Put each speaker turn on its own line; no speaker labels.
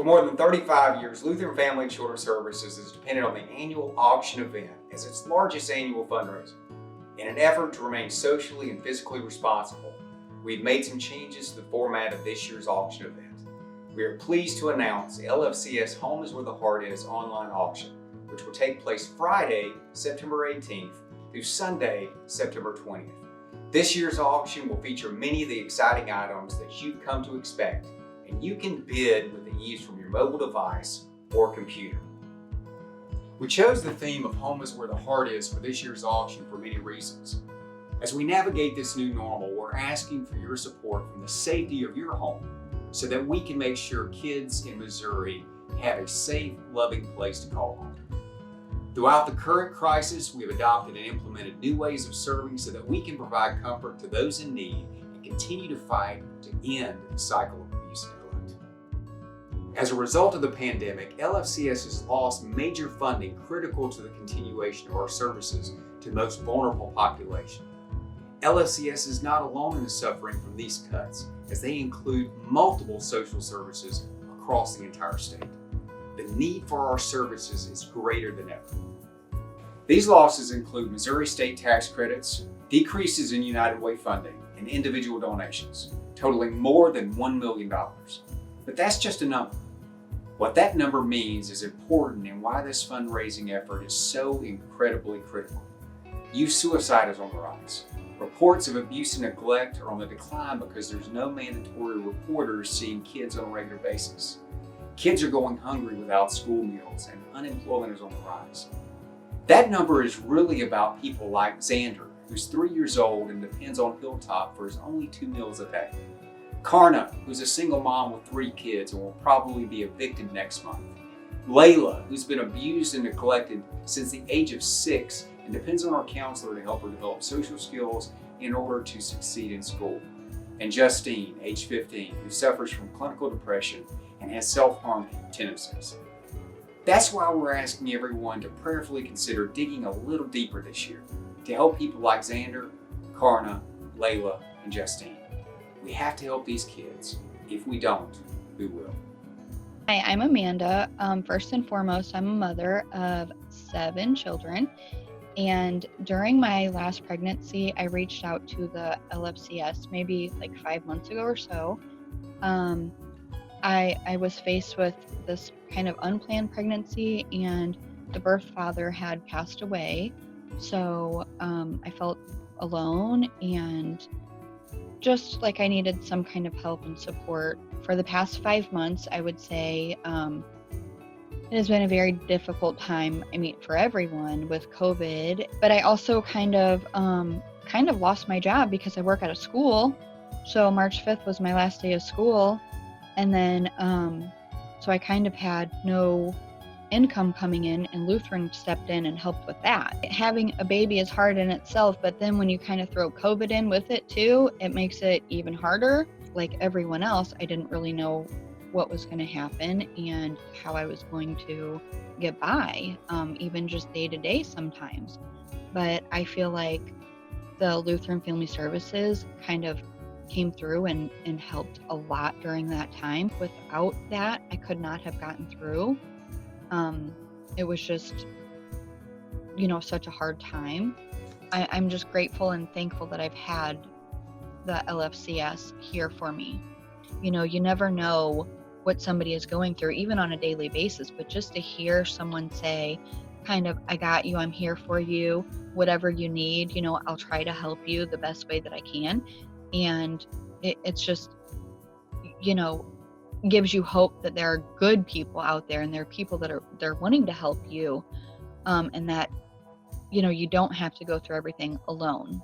more than 35 years, Lutheran Family and Children's Services has depended on the annual auction event as its largest annual fundraiser. In an effort to remain socially and physically responsible, we've made some changes to the format of this year's auction event. We are pleased to announce the LFCS Home is Where the Heart Is online auction, which will take place Friday, September 18th through Sunday, September 20th. This year's auction will feature many of the exciting items that you've come to expect, and you can bid with ease from your mobile device or computer. We chose the theme of Home is Where the Heart Is for this year's auction for many reasons. As we navigate this new normal, we're asking for your support from the safety of your home so that we can make sure kids in Missouri have a safe, loving place to call home. Throughout the current crisis, we have adopted and implemented new ways of serving so that we can provide comfort to those in need and continue to fight to end the cycle of abuse and neglect. As a result of the pandemic, LFCS has lost major funding critical to the continuation of our services to the most vulnerable population. LFCS is not alone in the suffering from these cuts, as they include multiple social services across the entire state. The need for our services is greater than ever. These losses include Missouri state tax credits, decreases in United Way funding, and individual donations, totaling more than $1 million. But that's just a number. What that number means is important and why this fundraising effort is so incredibly critical. Youth suicide is on the rise. Reports of abuse and neglect are on the decline because there's no mandatory reporters seeing kids on a regular basis. Kids are going hungry without school meals, and unemployment is on the rise. That number is really about people like Xander, who's 3 years old and depends on Hilltop for his only 2 meals a day. Karna, who's a single mom with 3 kids and will probably be evicted next month. Layla, who's been abused and neglected since the age of 6 and depends on our counselor to help her develop social skills in order to succeed in school. And Justine, age 15, who suffers from clinical depression and has self-harm tendencies. That's why we're asking everyone to prayerfully consider digging a little deeper this year to help people like Xander, Karna, Layla, and Justine. We have to help these kids. If we don't, who will?
Hi, I'm Amanda. First and foremost, I'm a mother of 7 children. And during my last pregnancy, I reached out to the LFCS maybe like 5 months ago or so. I was faced with this kind of unplanned pregnancy, and the birth father had passed away. So I felt alone and just like I needed some kind of help and support. For the past 5 months, I would say it has been a very difficult time, for everyone with COVID. But I also kind of lost my job because I work at a school. So March 5th was my last day of school. And then, so I kind of had no income coming in, and Lutheran stepped in and helped with that. Having a baby is hard in itself, but then when you kind of throw COVID in with it too, it makes it even harder. Like everyone else, I didn't really know what was going to happen and how I was going to get by, even just day to day sometimes. But I feel like the Lutheran Family Services kind of came through and helped a lot during that time. Without that, I could not have gotten through. It was just, such a hard time. I'm just grateful and thankful that I've had the LFCS here for me. You never know what somebody is going through, even on a daily basis, but just to hear someone say, kind of, I got you, I'm here for you, whatever you need, I'll try to help you the best way that I can. And it's just, gives you hope that there are good people out there, and there are people that they're wanting to help you, and that, you don't have to go through everything alone.